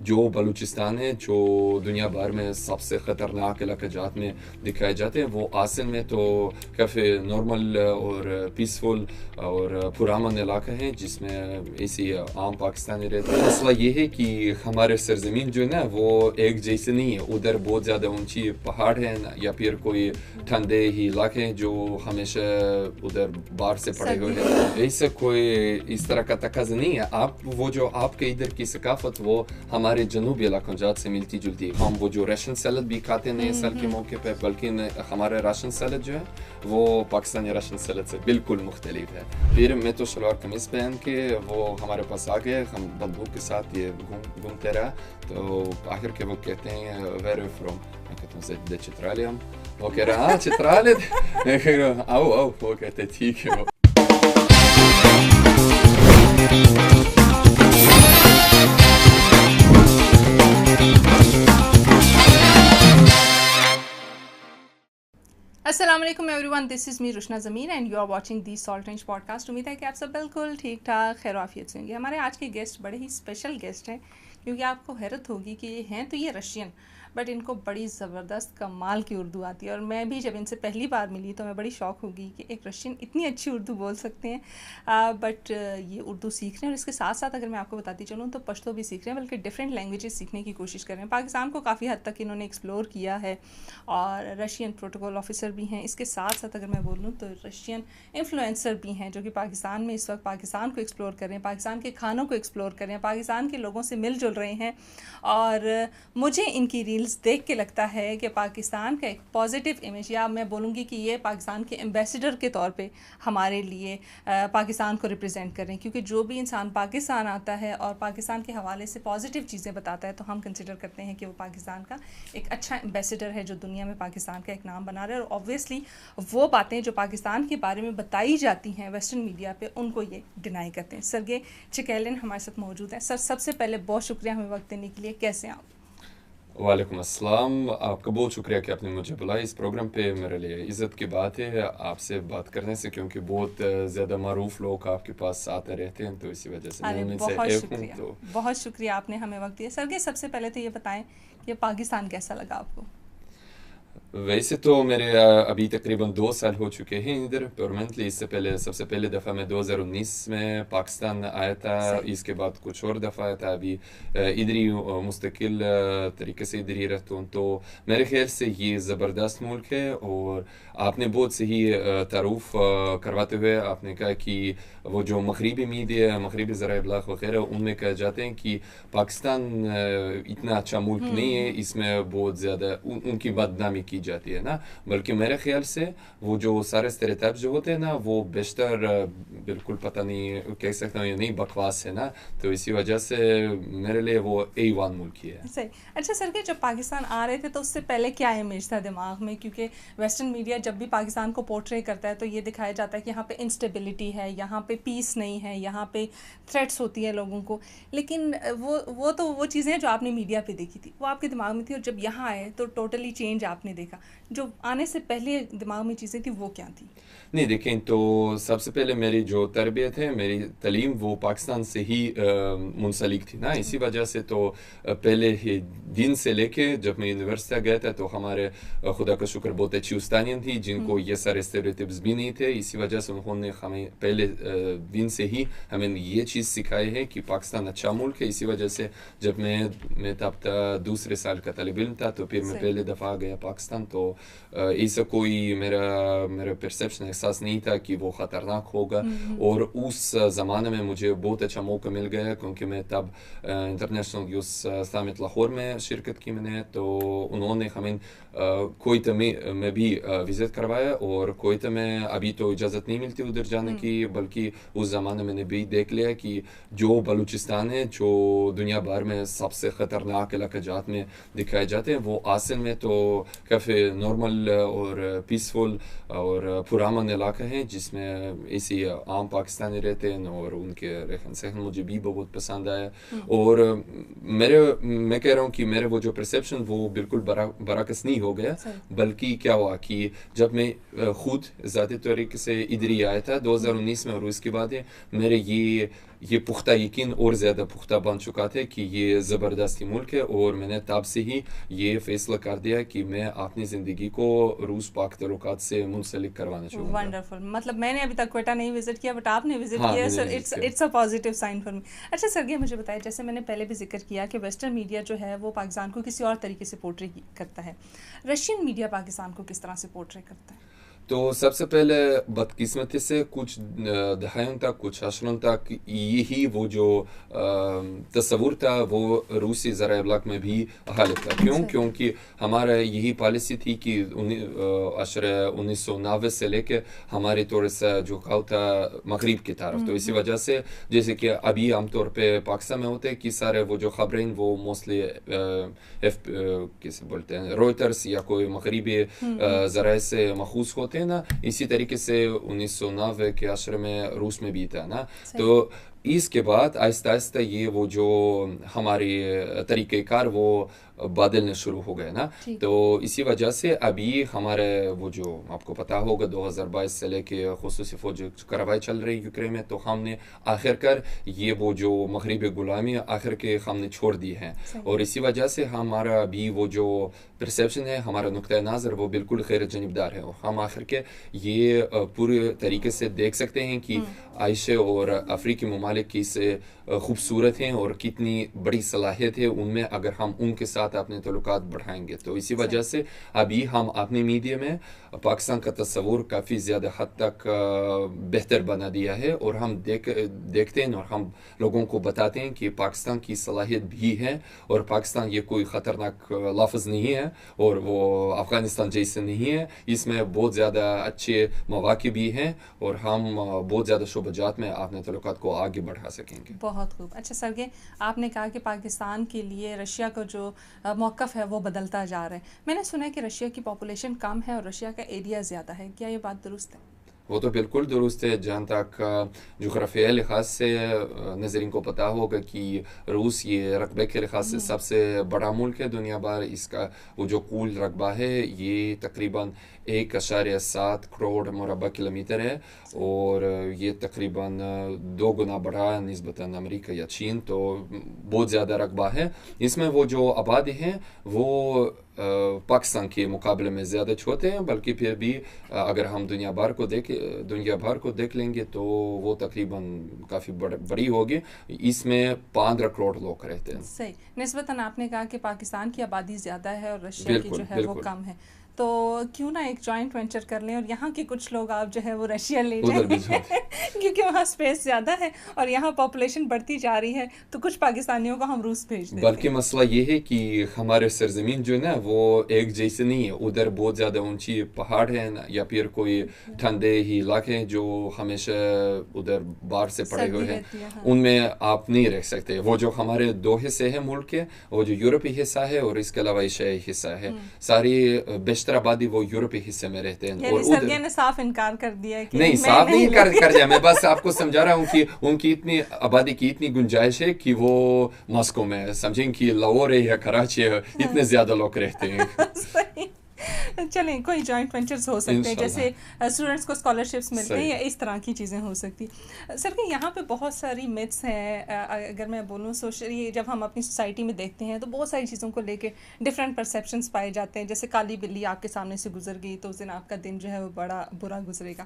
جو بلوچستان ہے جو دنیا بھر میں سب سے خطرناک علاقہ جات میں دکھائے جاتے ہیں وہ اصل میں تو کافی نارمل اور پیسفل اور پرامن علاقہ ہے جس میں ایسی عام پاکستانی رہتے ہیں. مسئلہ یہ ہے کہ ہمارے سرزمین جو ہے نا وہ ایک جیسے نہیں ہے. ادھر بہت زیادہ اونچی پہاڑ ہیں یا پھر کوئی ٹھنڈے ہی علاقے ہیں جو ہمیشہ ادھر باہر سے پڑے ہوئے ہیں. ایسا کوئی اس طرح کا تقاضا نہیں ہے. وہ جو آپ کے ادھر کی ثقافت وہ ہمارے جنوبی علاقوں جات سے ملتی جلتی ہے. ہم وہ جو راشن سیلڈ بھی کھاتے ہیں نئے سال کے موقع پہ, بلکہ ہمارا راشن سیلڈ جو ہے وہ پاکستانی راشن سیلڈ سے بالکل مختلف ہے. پھر میں تو شلوار قمیض پہن کے وہ ہمارے پاس آ گئے, ہم بندوق کے ساتھ یہ گھومتے رہا. تو آخر کے وہ کہتے ہیں ویئر یو فرام, میں کہتا ہوں زد چترالی. ہم وہ کہہ رہے ہاں چترالی, میں کہہ رہا ہوں آؤ آؤ. وہ کہتے ٹھیک ہے. وہ السلام علیکم everyone, this is me Rashna Zameen and you are watching the salt range podcast. امید ہے کہ آپ سب بالکل ٹھیک ٹھاک خیر و عافیت سے ہوں گے. ہمارے آج کے گیسٹ بڑے ہی اسپیشل گیسٹ ہیں, کیونکہ آپ کو حیرت ہوگی کہ یہ ہیں تو یہ رشین, بٹ ان کو بڑی زبردست کمال کی اردو آتی ہے. اور میں بھی جب ان سے پہلی بار ملی تو میں بڑی شوق ہوگی کہ ایک رشین اتنی اچھی اردو بول سکتے ہیں. بٹ یہ اردو سیکھ رہے ہیں, اور اس کے ساتھ ساتھ اگر میں آپ کو بتاتی چلوں تو پشتو بھی سیکھ رہے ہیں, بلکہ ڈفرینٹ لینگویجز سیکھنے کی کوشش کر رہے ہیں. پاکستان کو کافی حد تک انہوں نے ایکسپلور کیا ہے, اور رشین پروٹوکول آفیسر بھی ہیں. اس کے ساتھ ساتھ اگر میں بولوں تو رشین انفلوئنسر بھی ہیں, جو کہ پاکستان میں اس وقت پاکستان کو ایکسپلور کر رہے ہیں, پاکستان کے کھانوں کو ایکسپلور کر رہے ہیں, پاکستان کے لوگوں سے مل جل رہے ہیں. اور مجھے ان کی ریلز دیکھ کے لگتا ہے کہ پاکستان کا ایک پازیٹیو امیج, یا میں بولوں گی کہ یہ پاکستان کے ایمبیسیڈر کے طور پہ ہمارے لیے پاکستان کو ریپرزینٹ کر رہے ہیں. کیونکہ جو بھی انسان پاکستان آتا ہے اور پاکستان کے حوالے سے پازیٹیو چیزیں بتاتا ہے تو ہم کنسیڈر کرتے ہیں کہ وہ پاکستان کا ایک اچھا ایمبیسیڈر ہے, جو دنیا میں پاکستان کا ایک نام بنا رہا ہے. اور اوبویسلی وہ باتیں جو پاکستان کے بارے میں بتائی جاتی ہیں ویسٹرن میڈیا پہ, ان کو یہ ڈینائی کرتے ہیں. سرگے چکیلن ہمارے ساتھ موجود ہیں. سر, سب سے پہلے بہت شکریہ ہمیں وقت دینے کے لیے. کیسے ہیں آپ؟ وعلیکم السلام. آپ کا بہت شکریہ کہ آپ نے مجھے بلایا اس پروگرام پہ. میرے لیے عزت کی بات ہے آپ سے بات کرنے سے, کیونکہ بہت زیادہ معروف لوگ آپ کے پاس آتے رہتے ہیں, تو اسی وجہ سے میں ان سے ایک ہوں. تو بہت شکریہ آپ نے ہمیں وقت دیا. سرگے سب سے پہلے تو یہ بتائیں کہ پاکستان کیسا لگا آپ کو؟ ویسے تو میرے ابھی تقریباً 2 سال ہو چکے ہیں ادھر پرماننٹلی. اس سے پہلے سب سے پہلے دفعہ میں 2019 میں پاکستان آیا تھا, اس کے بعد کچھ اور دفعہ آیا تھا. ابھی ادھر ہی مستقل طریقے سے ادھر ہی رہتا ہوں. تو میرے خیال سے یہ زبردست ملک ہے, اور آپ نے بہت صحیح تعارف کرواتے ہوئے آپ نے کہا کہ وہ جو مغربی میڈیا, مغربی ذرائع ابلاغ وغیرہ, ان میں کہا جاتے ہیں کہ پاکستان اتنا اچھا ملک نہیں ہے, اس میں بہت زیادہ ان کی بدنامی کی جاتی ہے نا. بلکہ میرے خیال سے وہ جو سارے اسٹیریوٹائپس جو ہوتے ہیں نا وہ بیشتر بالکل پتہ نہیں کہہ سکتا ہوں یا نہیں بکواس ہے نا. تو اسی وجہ سے میرے لیے وہ A1 ملک ہی ہے. صحیح. اچھا سر, کہ جب پاکستان آ رہے تھے تو اس سے پہلے کیا امیج تھا دماغ میں؟ کیونکہ ویسٹرن میڈیا جب بھی پاکستان کو پورٹرے کرتا ہے تو یہ دکھایا جاتا ہے کہ یہاں پہ انسٹیبلٹی ہے, یہاں پہ پیس نہیں ہے, یہاں پہ تھریٹس ہوتی ہیں لوگوں کو. لیکن وہ چیزیں جو آپ نے میڈیا پہ دیکھی تھی وہ آپ کے دماغ میں تھی, اور جب یہاں آئے تو ٹوٹلی چینج آپ نے دیکھا. جو آنے سے پہلے دماغ میں چیزیں تھیں وہ کیا تھیں؟ نہیں دیکھیں, تو سب سے پہلے میری جو تربیت ہے, میری تعلیم وہ پاکستان سے ہی منسلک تھی نا. اسی وجہ سے تو پہلے ہی دن سے لے کے جب میں یونیورسٹی گیا تھا تو ہمارے خدا کا شکر بہت اچھی استانیاں تھیں جن کو یہ سارے اسٹیریوٹائپس بھی نہیں تھے. اسی وجہ سے انہوں نے ہمیں پہلے دن سے ہی ہمیں یہ چیز سکھائی ہے کہ پاکستان اچھا ملک ہے. اسی وجہ سے جب میں تب دوسرے سال کا طالب علم تھا تو پھر میں پہلے دفعہ گیا پاکستان, تو ایسا کوئی میرا پرسیپشن احساس نہیں تھا کہ وہ خطرناک ہوگا. اور اس زمانے میں مجھے بہت اچھا موقع مل گیا, کیونکہ میں تب انٹرنیشنل یوس سامٹ لاہور میں شرکت کی میں نے. تو انہوں نے ہمیں کوئٹہ میں بھی وزٹ کروایا, اور کوئٹہ میں ابھی تو اجازت نہیں ملتی ادھر جانے کی, بلکہ اس زمانے میں نے بھی دیکھ لیا کہ جو بلوچستان ہے جو دنیا بھر میں سب سے خطرناک علاقہ جات میں دکھائے جاتے ہیں وہ اصل میں تو کافی نارمل اور پیسفل اور پرامن علاقہ ہے جس میں ایسی عام پاکستانی رہتے ہیں, اور ان کے رہن سہن مجھے بھی بہت پسند آیا. اور میں کہہ رہا ہوں کہ میرے وہ جو پرسیپشن وہ بالکل برعکس نہیں ہو گیا, بلکہ کیا ہوا کہ جب میں خود ذاتی طریقے سے ادھر ہی آیا تھا 2019 میں, اور اس کے بعد میرے یہ پختہ یقین اور زیادہ پختہ بن چکا تھا کہ یہ زبردستی ملک ہے, اور میں نے تب سے ہی یہ فیصلہ کر دیا کہ میں اپنی زندگی کو روس پاک تعلقات سے منسلک کروانا چاہوں گا. ونڈرفل. مطلب میں نے ابھی تک کوئٹہ نہیں وزٹ کیا, بٹ آپ نے وزٹ ہاں, کیا, میں سو نے it's a positive sign for me. اچھا سرگی, مجھے بتائیں, جیسے میں نے پہلے بھی ذکر کیا کہ ویسٹرن میڈیا جو ہے وہ پاکستان کو کسی اور طریقے سے پورٹری کرتا ہے, رشین میڈیا پاکستان کو کس طرح سے پورٹری کرتا ہے؟ تو سب سے پہلے بدقسمتی سے کچھ دہائیوں تک, کچھ عشروں تک یہی وہ جو تصور تھا وہ روسی ذرائع ابلاغ میں بھی غالب تھا. کیوں؟ کیونکہ ہمارا یہی پالیسی تھی کہ 1990 سے لے کے ہماری تھوڑا سا جھکاؤ تھا مغرب کی طرف. تو اسی وجہ سے جیسے کہ ابھی عام طور پہ پاکستان میں ہوتے ہیں کہ سارے وہ جو خبریں وہ موسٹلی کیسے بولتے ہیں, رویٹرس یا کوئی مغربی ذرائع سے ماخوذ ہوتے نا, اسی طریقے سے 1990 کے عشر میں روس میں بھی تھا نا. تو اس کے بعد آہستہ آہستہ یہ وہ جو ہماری طریقہ کار وہ بدلنے شروع ہو گئے نا. تو اسی وجہ سے ابھی ہمارے وہ جو آپ کو پتا ہوگا 2022 سے لے کے خصوصی فوج کارروائی چل رہی یوکرین میں, تو ہم نے آخر کر یہ وہ جو مغربی غلامی آخر کے ہم نے چھوڑ دی ہے, اور اسی وجہ سے ہمارا ابھی وہ جو پرسیپشن ہے, ہمارا نقطۂ نظر وہ بالکل غیر جانبدار ہے. اور ہم آخر کے یہ پورے طریقے سے دیکھ سکتے ہیں کہ عائشہ اور افریقی ممالک کی سے خوبصورت ہیں اور کتنی بڑی صلاحیت ہے ان میں, اگر ہم ان کے ساتھ اپنے تعلقات بڑھائیں گے. تو اسی وجہ سے ابھی ہم اپنے میڈیا میں پاکستان کا تصور کافی زیادہ حد تک بہتر بنا دیا ہے, اور ہم دیکھتے ہیں اور ہم لوگوں کو بتاتے ہیں کہ پاکستان کی صلاحیت بھی ہے, اور پاکستان یہ کوئی خطرناک لفظ نہیں ہے اور وہ افغانستان جیسے نہیں ہے. اس میں بہت زیادہ اچھے مواقع بھی ہیں, اور ہم بہت زیادہ شعبجات میں اپنے تعلقات کو آگے بڑھا سکیں گے. بہت خوب. اچھا سرگے, آپ نے کہا کہ پاکستان کے لیے رشیا کا جو موقف ہے وہ بدلتا جا رہا ہے. میں نے سنا ہے کہ رشیا کی پاپولیشن کم ہے اور رشیا کا ایریا زیادہ ہے, کیا یہ بات درست ہے؟ وہ تو بالکل درست ہے. جہاں تک جغرافیائی لحاظ سے ناظرین کو پتہ ہوگا کہ روس یہ رقبے کے لحاظ سے سب سے بڑا ملک ہے دنیا بھر. اس کا وہ جو کل رقبہ ہے یہ تقریباً 1.7 کروڑ مربع کلومیٹر ہے, اور یہ تقریباً 2 گنا بڑا نسبتاً امریکہ یا چین. تو بہت زیادہ رقبہ ہے. اس میں وہ جو آبادی ہیں وہ پاکستان کے مقابلے میں زیادہ چھوٹے ہیں, بلکہ پھر بھی اگر ہم دنیا بھر کو دیکھ لیں گے تو وہ تقریباً کافی بڑی ہوگی. اس میں 15 کروڑ لوگ رہتے ہیں. صحیح. نسبتاً آپ نے کہا کہ پاکستان کی آبادی زیادہ ہے اور رشیا کی جو ہے وہ کم ہے, تو کیوں نہ ایک جوائنٹ وینچر کر لیں اور یہاں کے کچھ لوگ آپ جو ہے وہ رشیا لے جائیں کیونکہ وہاں اسپیس زیادہ ہے اور یہاں پاپولیشن بڑھتی جا رہی ہے, تو کچھ پاکستانیوں کو ہم روس بھیج دیں. بلکہ مسئلہ یہ ہے کہ ہمارے سرزمین جو ہے نا وہ ایک جیسے نہیں ہے. ادھر بہت زیادہ اونچی پہاڑ ہیں یا پھر کوئی ٹھنڈے ہی علاقے ہیں جو ہمیشہ ادھر باہر سے پڑے ہوئے ہیں, ان میں آپ نہیں رہ سکتے. وہ جو ہمارے 2 حصے ہیں ملک کے, وہ جو یورپی حصہ ہے اور اس کے علاوہ ایشیائی حصہ ہے, ساری بیشتر آبادی وہ یورپی حصے میں رہتے ہیں. اور سرگے نے صاف انکار کر دیا ہے کہ نہیں, صاف نہیں کر دیا. میں بس آپ کو سمجھا رہا ہوں کہ ان کی اتنی آبادی کی اتنی گنجائش ہے کہ وہ ماسکو میں سمجھیں کہ لاہور ہے یا کراچی ہے, اتنے زیادہ لوگ رہتے ہیں. چلیں کوئی جوائنٹ وینچرز ہو سکتے ہیں, جیسے اسٹوڈنٹس کو اسکالرشپس ملتے ہیں یا اس طرح کی چیزیں ہو سکتی. سر کہ یہاں پہ بہت ساری میتھس ہیں. اگر میں بولوں سوشلی جب ہم اپنی سوسائٹی میں دیکھتے ہیں تو بہت ساری چیزوں کو لے کے ڈفرینٹ پرسیپشنس پائے جاتے ہیں. جیسے کالی بلی آپ کے سامنے سے گزر گئی تو اس دن آپ کا دن جو ہے وہ بڑا برا گزرے گا.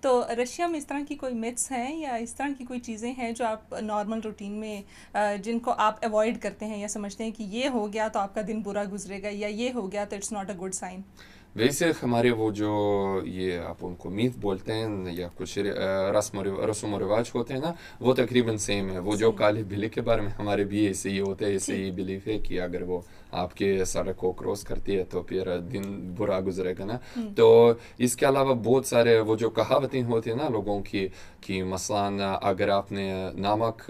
تو رشیا میں اس طرح کی کوئی میتھس ہیں یا اس طرح کی کوئی چیزیں ہیں جو آپ نارمل روٹین میں جن کو آپ اوائڈ کرتے ہیں یا سمجھتے ہیں کہ یہ ہو گیا تو آپ کا دن برا گزرے گا یا یہ ہو گیا تو it's not a good sign? ویسے ہمارے وہ جو یہ آپ ان کو میت بولتے ہیں یا کچھ رسم و رواج ہوتے ہیں نا, وہ تقریباً سیم ہے. وہ جو کالی بلی کے بارے میں ہمارے بھی ایسے ہی ہوتے ہیں, ایسے ہی بلیف ہے کہ اگر وہ آپ کے سڑک کو کراس کرتی ہے تو پھر دن برا گزرے گا نا. تو اس کے علاوہ بہت سارے وہ جو کہاوتیں ہوتی ہیں نا لوگوں کی, کہ مثلاً اگر آپ نے نمک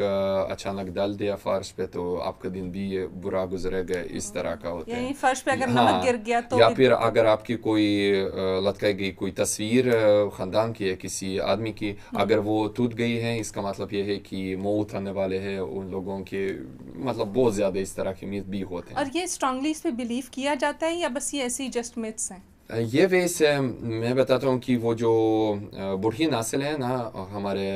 اچانک ڈال دیا فرش پہ تو آپ کا دن بھی برا گزرے گا, اس طرح کا ہوتا ہے. فرش پہ اگر نمک گر گیا تو, یا پھر اگر آپ کی کوئی لٹکائی گئی کوئی تصویر خاندان کی ہے کسی آدمی کی, اگر وہ ٹوٹ گئی ہے اس کا مطلب یہ ہے کہ موت آنے والے ہیں ان لوگوں کے. مطلب بہت زیادہ اس طرح کے میت بھی ہوتے ہیں. اور یہ اسٹرانگلی اس پہ بلیو کیا جاتا ہے یا بس یہ ایسی جسٹ میتھس ہیں؟ یہ ویسے میں بتاتا ہوں کہ وہ جو بوڑھی نسل ہے نا ہمارے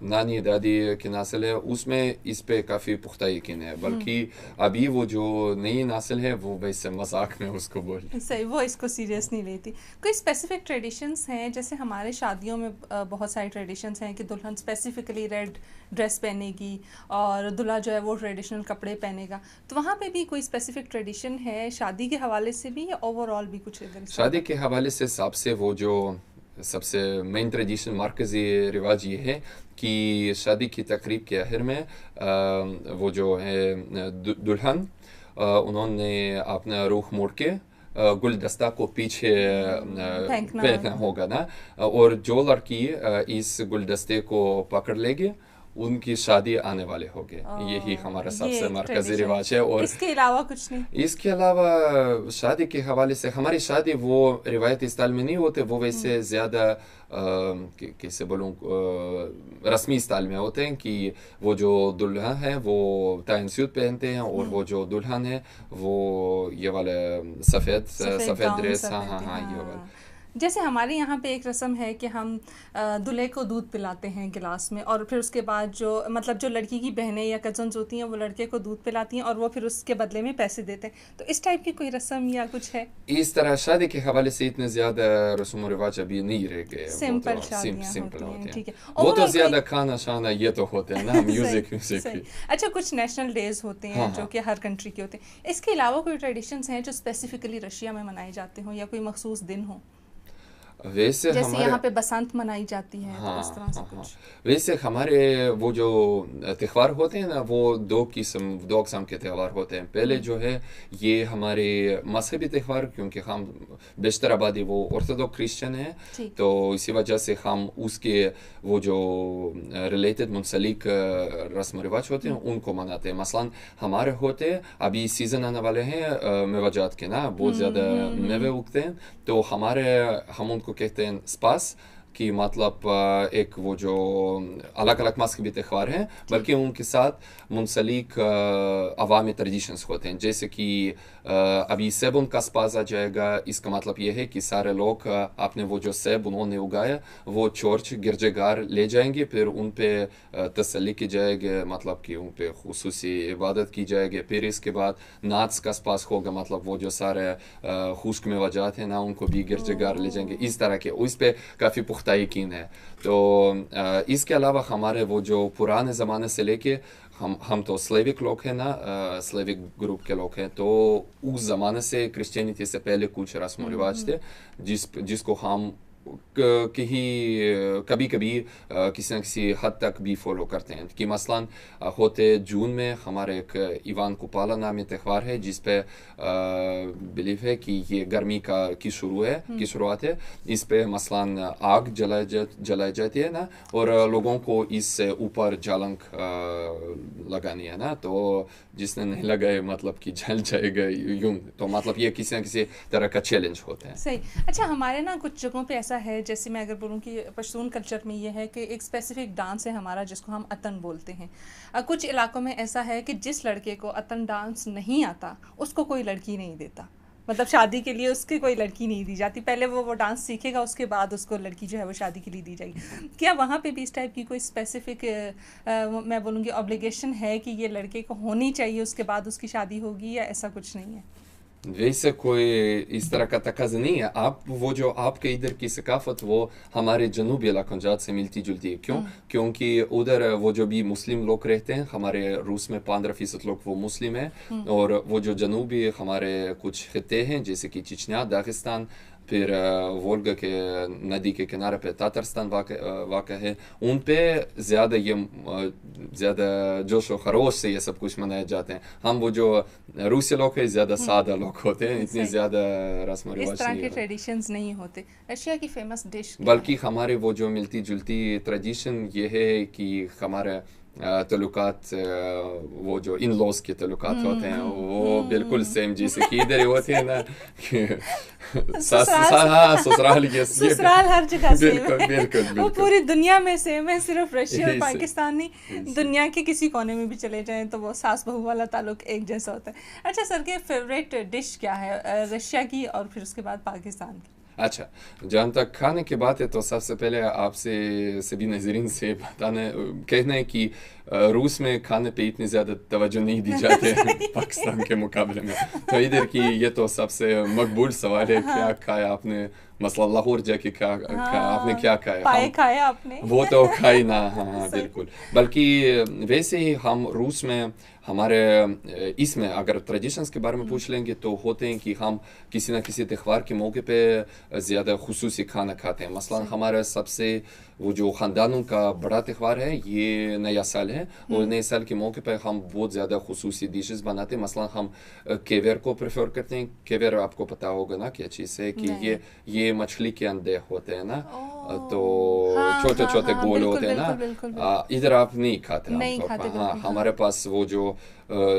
نانی دادی کی نسل ہے اس میں اس پہ کافی پختہ یقین ہے بلکہ ابھی وہ جو نئی نسل ہے وہ ویسے مذاق میں اس کو بول صحیح وہ اس کو سیریس نہیں لیتی. کوئی اسپیسیفک ٹریڈیشنس ہیں جیسے ہمارے شادیوں میں بہت ساری ٹریڈیشنس ہیں کہ دلہن اسپیسیفکلی ریڈ ڈریس پہنے گی اور دلہا جو ہے وہ ٹریڈیشنل کپڑے پہنے گا, تو وہاں پہ بھی کوئی اسپیسیفک ٹریڈیشن ہے شادی کے حوالے سے بھی یا اوور آل بھی کچھ ادھر؟ شادی کے حوالے سے سب سے مین ٹریڈیشن مرکزی رواج یہ ہے کہ شادی کی تقریب کے آخر میں وہ جو ہے دلہن انہوں نے اپنا رخ موڑ کے گلدستہ کو پیچھے پھینکنا ہوگا نا, اور جو لڑکی اس گلدستے کو پکڑ لے گی ان کی شادی آنے والے ہوگے. یہی ہمارا سب سے مرکزی رواج ہے. اور اس کے علاوہ کچھ نہیں. اس کے علاوہ شادی کے حوالے سے ہماری شادی وہ روایتی اسٹائل میں نہیں ہوتے, وہ ویسے زیادہ کیسے بولوں رسمی اسٹائل میں ہوتے ہیں کہ وہ جو دلہا ہے وہ ٹائن سوٹ پہنتے ہیں اور وہ جو دلہن ہے وہ یہ والے سفید ڈریس. ہاں یہ والا. جیسے ہمارے یہاں پہ ایک رسم ہے کہ ہم دلہے کو دودھ پلاتے ہیں گلاس میں, اور پھر اس کے بعد جو لڑکی کی بہنیں یا کزنز ہوتی ہیں وہ لڑکے کو دودھ پلاتی ہیں اور وہ پھر اس کے بدلے میں پیسے دیتے ہیں. تو اس ٹائپ کی کوئی رسم یا کچھ ہے؟ اس طرح شادی کے حوالے سے اتنے زیادہ رسم و رواج ابھی نہیں رہ گئے. سمپل شادیاں ہوتی ہیں. وہ تو زیادہ کھانا شانا یہ تو ہوتے ہیں نا, میوزک. اچھا, کچھ نیشنل ڈیز ہوتے ہیں جو کہ ہر کنٹری کے ہوتے ہیں. اس کے علاوہ کوئی ٹریڈیشنز ہیں جو اسپیسیفکلی رشیا میں منائے جاتے ہوں یا کوئی مخصوص دن ہو؟ ویسے جیسے یہاں پہ بسنت منائی جاتی ہے اس طرح سے کچھ. ویسے ہمارے وہ جو تہوار ہوتے ہیں نا وہ دو اقسام کے تہوار ہوتے ہیں. پہلے جو ہے یہ ہمارے مذہبی تہوار, کیونکہ ہم بیشتر آبادی وہ آرتھوڈوکس کرسچن ہیں تو اسی وجہ سے ہم اس کے وہ جو ریلیٹڈ منسلک رسم و رواج ہوتے ہیں ان کو مناتے ہیں. مثلا ہمارے ہوتے ابھی سیزن آنے والے ہیں میوجات کے نا, بہت زیادہ میوے اگتے ہیں, تو ہم ان کو کہتے ہیں سپاس, کہ مطلب ایک وہ جو الگ الگ مذہبی تہوار ہیں بلکہ ان کے ساتھ منسلک عوامی ٹریڈیشنس ہوتے ہیں. جیسے کہ ابھی سیب ان کا سپاس آ جائے گا, اس کا مطلب یہ ہے کہ سارے لوگ اپنے وہ جو سیب انہوں نے اگایا وہ چرچ گرجے گھر لے جائیں گے, پھر ان پہ تسلی کی جائے گی, مطلب کہ ان پہ خصوصی عبادت کی جائے گی. پھر اس کے بعد ناچ کا سپاس ہوگا, مطلب وہ جو سارے خشک میوجات ہیں نا ان کو بھی گرجے گھر لے جائیں گے. اس طرح کے اس پہ کافی پختہ یقین ہے. تو اس کے علاوہ ہمارے وہ جو پرانے زمانے سے لے کے ہم تو سلیوک لوگ ہیں نا, سلیوک گروپ کے لوگ ہیں, تو اس زمانے سے کرسچینٹی سے پہلے کچھ رسم و رواج تھے جس کو ہم کبھی کسی نہ کسی حد تک بھی فالو کرتے ہیں. کہ مثلا ہوتے جون میں ہمارے ایک ایوان کوپالا نامی تہوار ہے جس پہ بلیف ہے کہ یہ گرمی کی شروعات ہے. اس پہ مثلا آگ جلائی جاتی ہے نا, اور لوگوں کو اس سے اوپر جالنگ لگانی ہے نا, تو جس نے نہیں لگائے مطلب کہ جل جائے گا یوں. تو مطلب یہ کسی نہ کسی طرح کا چیلنج ہوتا ہے. صحیح. اچھا, ہمارے نا کچھ جگہوں پہ ایسا ہے, جیسے میں اگر بولوں کہ پشتون کلچر میں یہ ہے کہ ایک اسپیسیفک ڈانس ہے ہمارا جس کو ہم اتن بولتے ہیں. کچھ علاقوں میں ایسا ہے کہ جس لڑکے کو اتن ڈانس نہیں آتا اس کو کوئی لڑکی نہیں دیتا, مطلب شادی کے لیے اس کی کوئی لڑکی نہیں دی جاتی. پہلے وہ ڈانس سیکھے گا, اس کے بعد اس کو لڑکی جو ہے وہ شادی کے لیے دی جائے گی. کیا وہاں پہ بھی اس ٹائپ کی کوئی اسپیسیفک میں بولوں گی آبلیگیشن ہے کہ یہ لڑکے کو ہونی چاہیے, اس کے بعد اس کی شادی ہوگی, یا ایسا کچھ نہیں ہے؟ ویسے کوئی اس طرح کا تقاضا نہیں ہے. وہ جو آپ کے ادھر کی ثقافت وہ ہمارے جنوبی علاقوں جات سے ملتی جلتی ہے. کیونکہ ادھر وہ جو بھی مسلم لوگ رہتے ہیں, ہمارے روس میں 15% لوگ وہ مسلم ہیں, اور وہ جو جنوبی ہمارے کچھ خطے ہیں جیسے کہ چچنیا, داغستان, پھر وولگا کے ندی کے کنارے پہ تاترستان واقع ہے, ان پہ زیادہ جوش و خروش سے یہ سب کچھ منائے جاتے ہیں. ہم وہ جو روسی لوگ ہیں زیادہ سادہ لوگ ہوتے ہیں, اتنی زیادہ رسم و رواج اس طرح کے ٹریڈیشنز نہیں ہوتے. رشیا کی فیمس ڈش بلکہ ہمارے وہ جو ملتی جلتی ٹریڈیشن یہ ہے کہ ہمارے تعلقات وہ جو ان لوز کے تعلقات ہوتے ہیں وہ بالکل سیم جیسے کہ ادھر ہوتے ہیں نا کہ سسرال کے سسرال ہر جگہ بالکل بالکل وہ پوری دنیا میں سیم ہے, صرف رشیا اور پاکستان نہیں, دنیا کے کسی کونے میں بھی چلے جائیں تو وہ ساس بہو والا تعلق ایک جیسا ہوتا ہے. اچھا سر کے فیوریٹ ڈش کیا ہے رشیا کی اور پھر اس کے بعد پاکستان کی؟ اچھا جہاں تک کھانے کی بات ہے تو سب سے پہلے آپ سے سبھی ناظرین سے کہنا ہے کہ روس میں کھانے پہ اتنی زیادہ توجہ نہیں دی جاتی ہے پاکستان کے مقابلے میں. تو ادھر کی یہ تو سب سے مقبول سوال ہے کیا کھایا آپ نے, مثلا لاہور جا کے کیا آپ نے کیا کھایا, وہ تو کھائی نہ. ہاں بالکل. بلکہ ویسے ہی ہم روس میں ہمارے اس میں اگر ٹریڈیشنس کے بارے میں پوچھ لیں گے تو ہوتے ہیں کہ ہم کسی نہ کسی تہوار کے موقع پہ زیادہ خصوصی کھانا کھاتے ہیں. مثلا ہمارا سب سے وہ جو خاندانوں کا بڑا تہوار ہے یہ نیا سال ہے, اور نئے سال کے موقع پہ ہم بہت زیادہ خصوصی ڈشز بناتے ہیں. مثلا ہم کیویر کو پریفر کرتے ہیں. کیویر آپ کو پتہ ہوگا نا کیا چیز ہے کہ یہ مچھلی کے انڈے ہوتے ہیں نا, تو چھوٹے چھوٹے گول ہوتے ہیں نا. ادھر آپ نہیں کھاتے. ہاں ہمارے پاس وہ جو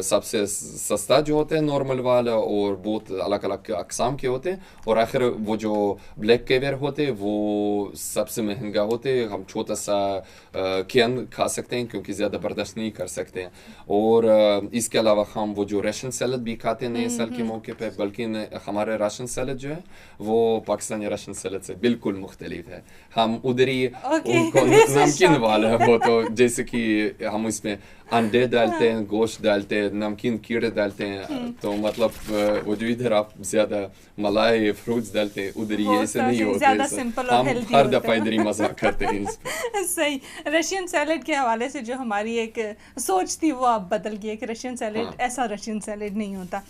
سب سے سستا جو ہوتے ہیں نارمل والا اور بہت الگ الگ اقسام کے ہوتے ہیں, اور آخر وہ جو بلیک کیویر ہوتے ہیں وہ سب سے مہنگا ہوتے ہیں. ہم چھوٹا سا کین کھا سکتے ہیں کیونکہ زیادہ برداشت نہیں کر سکتے ہیں. اور اس کے علاوہ ہم وہ جو راشن سیلڈ بھی کھاتے ہیں نئے سال کے موقع پہ, بلکہ ہمارا راشن سیلڈ جو ہے وہ پاکستانی راشن سیلڈ سے بالکل مختلف ہے. ہم ادھر ہی ان کو نمکین والا ہے وہ تو, جیسے کہ ہم اس میں انڈے ڈالتے ہیں, گوشت ڈالتے ہیں, نمکین کیڑے ڈالتے ہیں. تو مطلب وہ جو ادھر آپ زیادہ ملائی فروٹس ڈالتے ہیں ادھر یہ ایسے نہیں ہوتے. ہم ہر دفعہ ادھر ہی مزہ کرتے ہیں. صحیح. رشین سیلڈ کے حوالے سے جو ہماری ایک سوچ تھی وہ اب بدل گئی ہے کہ رشین سیلڈ ایسا رشین سیلڈ نہیں ہوتا.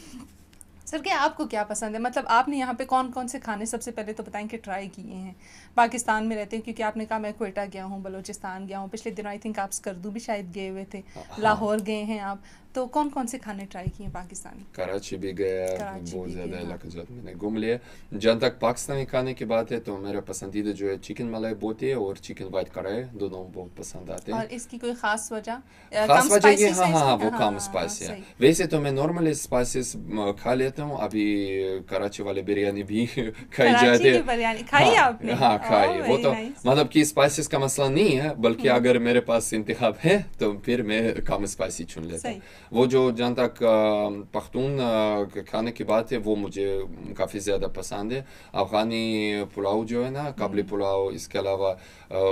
سر کہ آپ کو کیا پسند ہے, مطلب آپ نے یہاں پہ کون کون سے کھانے سب سے پہلے تو بتائیں کہ ٹرائی کیے ہیں پاکستان میں رہتے ہیں, کیونکہ آپ نے کہا میں کوئٹہ گیا ہوں, بلوچستان گیا ہوں, پچھلے دنوں آئی تھنک آپ اسکردو بھی شاید گئے ہوئے تھے, لاہور گئے ہیں آپ, تو کون کون سے کھانے ٹرائی کیے ہیں پاکستانی؟ کراچی بھی گیا, بہت زیادہ علاقہ جات میں نے گھوم لیا. جہاں تک پاکستانی کھانے کی بات ہے تو میرا پسندیدہ جو ہے چکن ملائی بوٹی اور چکن وائٹ کڑھائی, دونوں بہت پسند آتے ہیں. اور اس کی کوئی خاص وجہ؟ خاص وجہ یہ ہاں وہ کم اسپائسی ہے. ویسے تو میں نارمل اسپائسیز کھا لیتا ہوں. ابھی کراچی والے بریانی بھی کھائی جاتے ہیں. ہاں کھائی. وہ تو مطلب کہ اسپائسیز کا مسئلہ نہیں ہے, بلکہ اگر میرے پاس انتخاب ہے تو پھر میں کم اسپائسی چن لیتا ہوں. وہ جو جہاں تک پختون کھانے کی بات ہے وہ مجھے کافی زیادہ پسند ہے. افغانی پلاؤ جو ہے نا, قابلی پلاؤ. اس کے علاوہ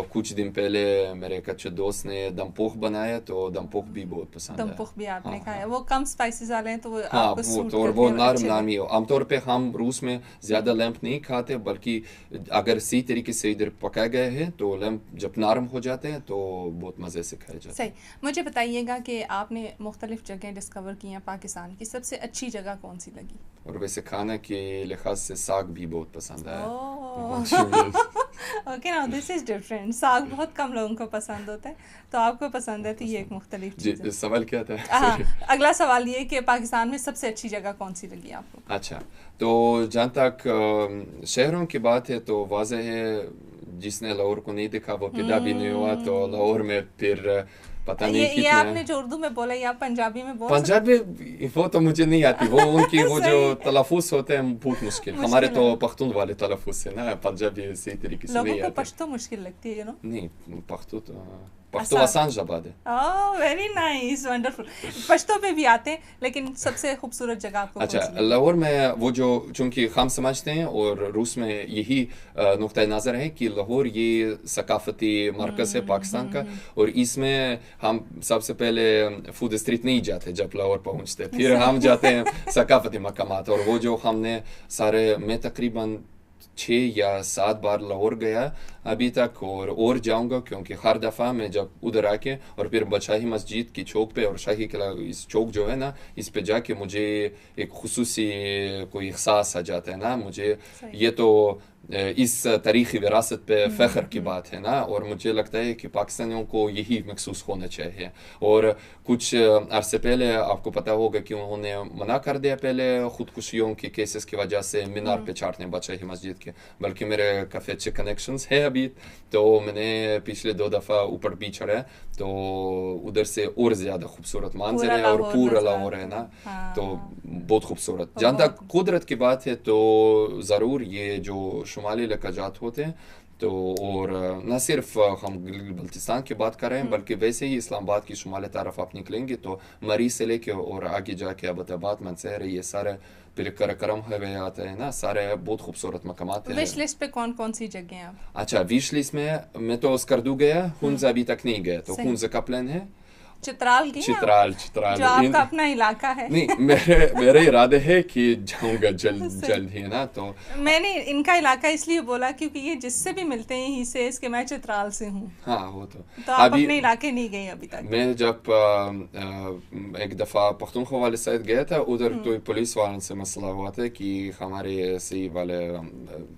کچھ دن پہلے میرے ایک اچھے دوست نے دم پوخ بنایا تو دم پوخ بھی بہت پسند ہے. دم پوخ بھی آپ نے کھایا, وہ کم اسپائسیز والے ہیں تو وہ ہاں وہ وہ نرم نرمی ہو. عام طور پہ ہم روس میں زیادہ لیمپ نہیں کھاتے, بلکہ اگر صحیح طریقے سے ادھر پکائے گئے ہیں تو لیمپ جب نرم ہو جاتے ہیں تو بہت مزے سے کھائے جاتے ہیں. صحیح. مجھے بتائیے گا کہ آپ نے مختلف جگہیں ڈسکور کی ہیں پاکستان کی, سب سے اچھی جگہ کون سی لگی؟ اور ویسے کھانے کے لحاظ سے ساگ بھی بہت پسند ہے. اوکے نا, دس از ڈفرینٹ. ساگ بہت کم لوگوں کو پسند ہوتا ہے, تو آپ کو پسند ہے, تو یہ ایک مختلف چیز ہے. سوال کیا تھا؟ اگلا سوال یہ کہ پاکستان میں سب سے اچھی جگہ کون سی لگی آپ کو؟ اچھا, تو جہاں تک شہروں کی بات ہے تو واضح ہے جس نے لاہور کو نہیں دیکھا وہ پیدا بھی نہیں ہوا, تو لاہور میں پھر پتہ نہیں کتنا. یہ آپ نے جو اردو میں بولا یا پنجابی میں بولا؟ پنجابی وہ تو مجھے نہیں آتی, وہ ان کی وہ جو تلفظ ہوتے ہیں بہت مشکل. ہمارے تو پختون والے تلفظ سے نا, پنجابی صحیح طریقے سے نہیں آتے. لوگوں کو پشتو مشکل لگتی ہے, نہیں پختو پختو آسان زبان ہے. Very nice, wonderful. پشتو پہ بھی آتے ہیں, لیکن سب سے خوبصورت جگہ آپ کو؟ اچھا, لاہور میں وہ جو چونکہ ہم سمجھتے ہیں اور روس میں یہی نقطۂ نظر ہے کہ لاہور یہ ثقافتی مرکز ہے پاکستان کا, اور اس میں ہم سب سے پہلے فوڈ اسٹریٹ نہیں جاتے جب لاہور پہنچتے, پھر ہم جاتے ہیں ثقافتی مقامات. اور وہ جو ہم نے سارے, میں تقریباً 6 یا 7 بار لاہور گیا ابھی تک, اور جاؤں گا, کیونکہ ہر دفعہ میں جب ادھر آ کے اور پھر بادشاہی مسجد کی چوک پہ اور شاہی قلعہ اس چوک جو ہے نا, اس پہ جا کے مجھے ایک خصوصی کوئی احساس آ جاتا ہے نا. مجھے یہ تو اس تاریخی وراثت پہ فخر کی بات ہے نا, اور مجھے لگتا ہے کہ پاکستانیوں کو یہی محسوس ہونا چاہیے. اور کچھ عرصے پہلے آپ کو پتہ ہوگا کہ انہوں نے منع کر دیا پہلے خودکشیوں کے کیسز کی وجہ سے مینار پہ چاٹنے بادشاہی مسجد کے, بلکہ میرے کافی اچھے کنیکشنز ہے ابھی, تو میں نے پچھلے 2 دفعہ اوپر بھی چڑھا تو ادھر سے اور زیادہ خوبصورت منظر ہے اور پورا لاہور ہے نا, تو بہت خوبصورت. جہاں تک قدرت کی بات ہے تو ضرور یہ جو شمالی علاقہ جات ہوتے ہیں تو, اور نہ صرف ہم بلتستان کی بات کر رہے ہیں بلکہ ویسے ہی اسلام آباد کی شمالی طرف آپ نکلیں گے تو مری سے لے کے اور آگے جا کے ابد آباد منصیر یہ سارے پھر کرم ہوئے آتے ہیں نا, سارے بہت خوبصورت مقامات ہیں. وش لسٹ پہ کون کون سی جگہیں ہیں آپ؟ اچھا وش لسٹ میں تو اسکردو گیا, ہنز ابھی تک نہیں گیا, تو ہنز کا پلان ہے. چترال گئے چترال جو آپ کا اپنا علاقہ ہے. نہیں میرا ارادہ ہے کہ جاؤں گا جلد ہی نا. تو میں نے ان کا علاقہ اس لیے بولا کیونکہ یہ جس سے بھی ملتے ہیں ہی سے اس کہ میں چترال سے ہوں. ہاں وہ تو آپ اپنے علاقے نہیں گئے ابھی تک. میں جب ایک دفعہ پختونخوا والے سائڈ گیا تھا ادھر تو پولیس والوں سے مسئلہ ہوا تھا کہ ہمارے سی والے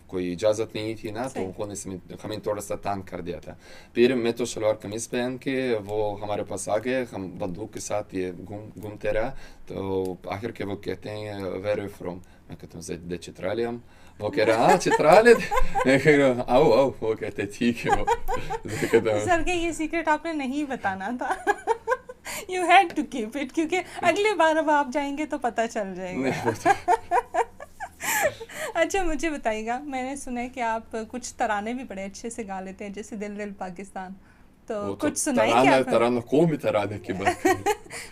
کوئی اجازت نہیں تھی نا, تو انہوں نے ہمیں تھوڑا سا تانگ کر دیا تھا. پھر میں تو شلوار قمیص پہن کے وہ ہمارے پاس آ گئے, ہم بندوق کے ساتھ یہ گھومتے رہا, تو آخر کے وہ کہتے ہیں ویئر یو فرام, میں کہتا ہوں دے چترالیم, وہ کہہ رہا ہاں چترال ہے, آؤ وہ کہتے ٹھیک ہے. وہ سر کہ یہ سیکرٹ آپ نے نہیں بتانا تھا, you had to keep it, کیونکہ اگلی بار اب آپ جائیں گے تو پتہ چل جائے گا. اچھا مجھے بتائیے گا, میں نے سنا ہے کہ آپ کچھ ترانے بھی بڑے اچھے سے گا لیتے ہیں, جیسے دل دل پاکستان, تو کچھ سنائیں گے؟ ترانہ قومی ترانے کی بات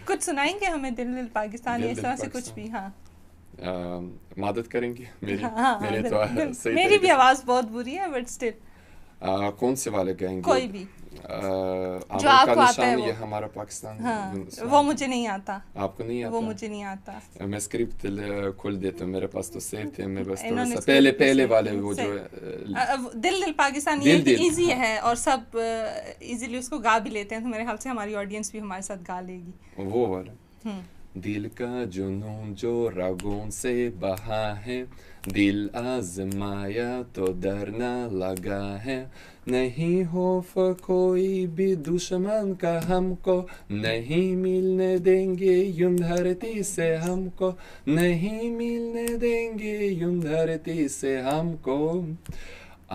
کچھ سنائیں گے ہمیں دل دل پاکستان, اس طرح سے کچھ بھی؟ ہاں مدد کریں گے میری بھی آواز بہت بری ہے بٹ اسٹل. کون سے والے گائیں گے؟ کوئی بھی جو آپ کو آتا ہے. یہ ہمارا پاکستان. ہاں وہ مجھے نہیں آتا. آپ کو نہیں آتا؟ وہ مجھے نہیں آتا. میں اسکرپٹ کھول دیتا ہوں, میرے پاس تو سیو تھے, میں بس تھوڑا سا پہلے والے وہ جو دل دل پاکستان یہ ایزی ہے اور سب ایزیلی اس کو گا بھی لیتے ہیں, تو میرے خیال سے ہماری آڈینس بھی ہمارے ساتھ گا لے گی. وہ والا دل کا جنون جو رگوں سے بہا ہے, دل آزمایا تو ڈر نہ لگا ہے, نہیں خوف کوئی بھی دشمن کا ہم کو, نہیں ملنے دیں گے یوں دھرتی سے ہم کو, نہیں ملنے دیں گے یوں دھرتی سے ہم کو.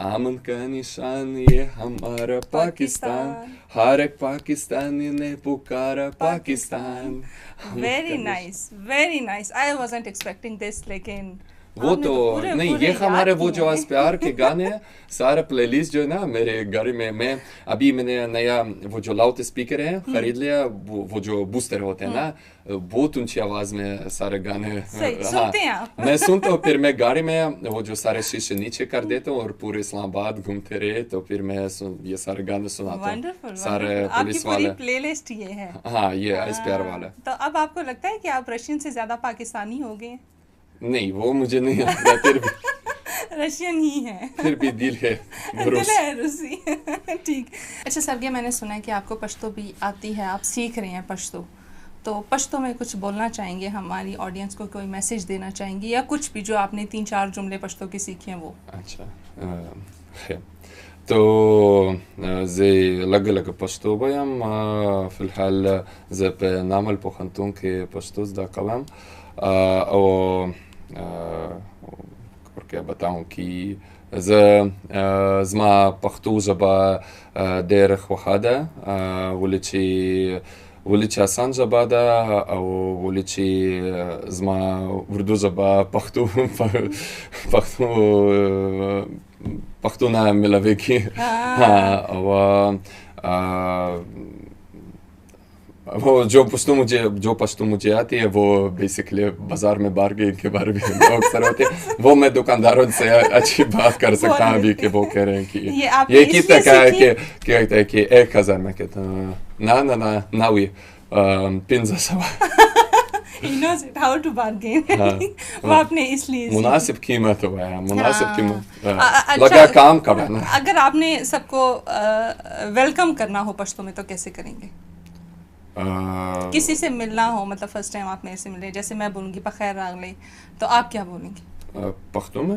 آمن کا نشان یہ ہمارا پاکستان, ہر ایک پاکستانی نے پکارا Pakistan. Very nice, very nice. I wasn't expecting this, لیکن وہ تو نہیں, یہ ہمارے وہ جو آس پیار کے گانے ہیں, سارا پلے لسٹ جو ہے نا میرے گھر میں ابھی میں نے نیا وہ جو لاؤڈ اسپیکر ہے خرید لیا, وہ جو بوسٹر ہوتے ہیں نا, بہت اونچی آواز میں سارے گانے میں سنتا ہوں. پھر میں گاڑی میں وہ جو سارے شیشے نیچے کر دیتا ہوں اور پورے اسلام آباد گھومتے رہے, تو پھر میں یہ سارے گانے سناتا ہوں. سارے پولیس والے پلے لسٹ یہ ہے. ہاں یہ آس پیار والا. تو اب آپ کو لگتا ہے کہ آپ رشین سے زیادہ پاکستانی ہو گئے؟ نہیں وہ مجھے نہیں آتا, پھر بھی رشین ہی ہے, پھر بھی دل ہے روسی. ٹھیک. اچھا سرگے, میں نے سنا ہے کہ آپ کو پشتو بھی آتی ہے, آپ سیکھ رہے ہیں پشتو, تو پشتو میں کچھ بولنا چاہیں گے ہماری آڈینس کو, کوئی میسج دینا چاہیں گے یا کچھ بھی جو آپ نے 3-4 جملے پشتو کے سیکھے ہیں وہ؟ اچھا تو زي لقلق پشتو بیم فی الحال زه په نامل پوهنتون کې پشتو زده کوم او ورکه بتاؤں کہ زما پښتو ژبه ډېره خوښه ده, ولې چې اسان ژبه ده, او ولې چې زما اردو ژبه پښتو نه ملویږي. وہ جو پشتو مجھے آتی ہے وہ بیسکلی بازار میں بارگیننگ کے بارے میں اکثر ہوتے ہیں, وہ میں دکانداروں سے اچھی بات کر سکتا ہوں ابھی کہ وہ کہہ رہے ہیں کہ یہ کتنا کا ہے, کہ 1000. میں کہتا ہوں نہ ہوئی 500. He knows it, how to bargain. وہ آپ نے اس لیے مناسب قیمت ہوا ہے, مناسب قیمت لگا کام کرنا. اگر آپ نے سب کو ویلکم کرنا ہو پشتو میں تو کیسے کریں گے؟ کسی سے ملنا ہو, مطلب فرسٹ ٹائم آپ میرے سے ملے, جیسے میں بولوں گی بخیر راغلی, تو آپ کیا بولیں گے پختو میں؟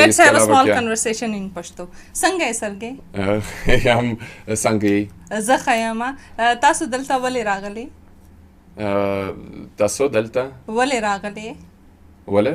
Let's have a small conversation in Pashto. Sangai sarge. Yam sangai. Zakhayama. Tasu dalta wale ragale. Tasu dalta. Wale ragale. Wale?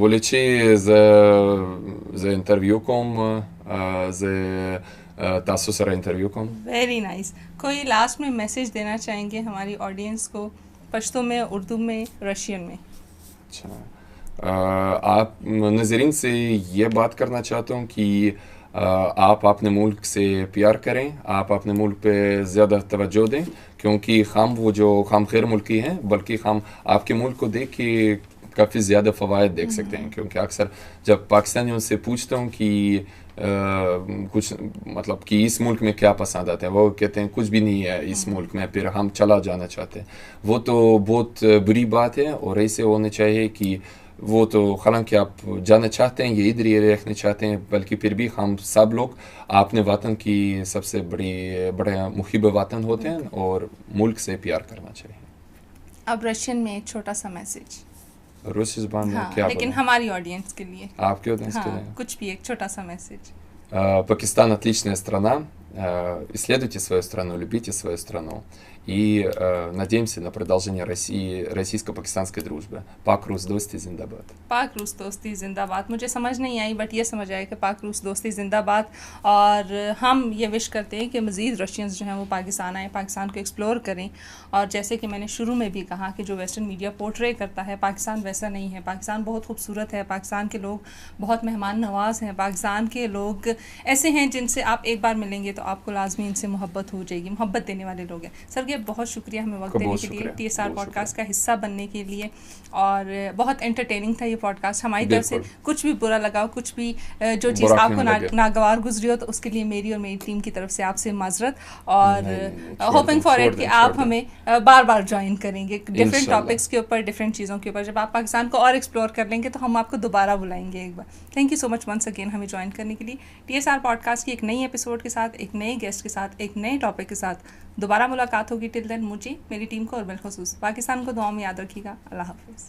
ولچی ز انٹرویو کوم ز تاسو سره انٹرویو کوم. Very nice. کوئی لاسٹ میں میسج دینا چاہیں گے ہماری آڈینس کو پشتو میں, اردو میں, رشین میں؟ اچھا, آپ ناظرین سے یہ بات کرنا چاہتا ہوں کہ آپ اپنے ملک سے پیار کریں, آپ اپنے ملک پہ زیادہ توجہ دیں, کیونکہ ہم وہ جو ہم غیر ملکی ہیں بلکہ ہم آپ کے ملک کو دیکھ کے کافی زیادہ فوائد دیکھ سکتے ہیں. کیونکہ اکثر جب پاکستانیوں سے پوچھتا ہوں کہ کچھ مطلب کہ اس ملک میں کیا پسند آتا ہے, وہ کہتے ہیں کچھ بھی نہیں ہے اس ملک میں, پھر ہم چلا جانا چاہتے ہیں. وہ تو بہت بری بات ہے, اور ایسے ہونے چاہیے کہ وہ تو حالانکہ آپ جانا چاہتے ہیں, یہ ادھر ہی رہنا چاہتے ہیں, بلکہ پھر بھی ہم سب لوگ اپنے وطن کی سب سے بڑے محب وطن ہوتے ہیں, اور ملک سے پیار کرنا چاہیے. اب رشین میں ایک چھوٹا سا میسج روسی زبان میں کیا لیکن ہماری آڈینس کے لیے, آپ کے آڈینس کے لیے کچھ بھی ایک چھوٹا سا میسج. Пакистан отличная страна, исследуйте свою страну, любите свою страну и надеемся на продолжение российско-пакистанской дружбы. پاک روس دوستی زندہ باد. پاک روس دوستی زندہ باد. مجھے سمجھ نہیں آئی بٹ یہ سمجھ آیا کہ پاک روس دوستی زندہ باد, اور ہم یہ وش کرتے ہیں کہ مزید رشینز جو ہیں وہ پاکستان آئیں, پاکستان کو ایکسپلور کریں. اور جیسے کہ میں نے شروع میں بھی کہا کہ جو ویسٹرن میڈیا پورٹرے کرتا ہے, پاکستان ویسا نہیں ہے. پاکستان بہت خوبصورت ہے, پاکستان کے لوگ بہت مہمان نواز ہیں, پاکستان کے لوگ ایسے ہیں جن سے آپ ایک بار ملیں گے تو آپ کو لازمی ان سے محبت ہو جائے گی, محبت دینے والے لوگ ہیں. سر یہ بہت شکریہ ہمیں وقت دینے کے لیے, T S R podcast کا حصہ بننے کے لیے, اور بہت انٹرٹیننگ تھا یہ پوڈ کاسٹ. ہماری طرف سے کچھ بھی برا لگا, کچھ بھی جو چیز آپ کو ناگوار گزری ہو, تو اس کے لیے میری اور میری ٹیم کی طرف سے آپ سے معذرت, اور ہوپنگ فار اٹ کہ آپ ہمیں بار بار جوائن کریں گے ڈفرینٹ ٹاپکس کے اوپر, ڈفرینٹ چیزوں کے اوپر. جب آپ پاکستان کو اور ایکسپلور کر لیں گے تو ہم آپ کو دوبارہ بلائیں گے ایک بار. Thank you so much once again ہمیں جوائن کرنے کے لیے. T S R podcast کی ایک نئی ایپیسوڈ کے ساتھ, ایک نئے گیسٹ کے ساتھ, ایک نئے ٹاپک کے ساتھ دوبارہ ملاقات ہوگی. ٹل دین مجھے, میری ٹیم کو اور بالخصوص پاکستان کو دعاؤں میں یاد رکھیے گا. اللہ حافظ.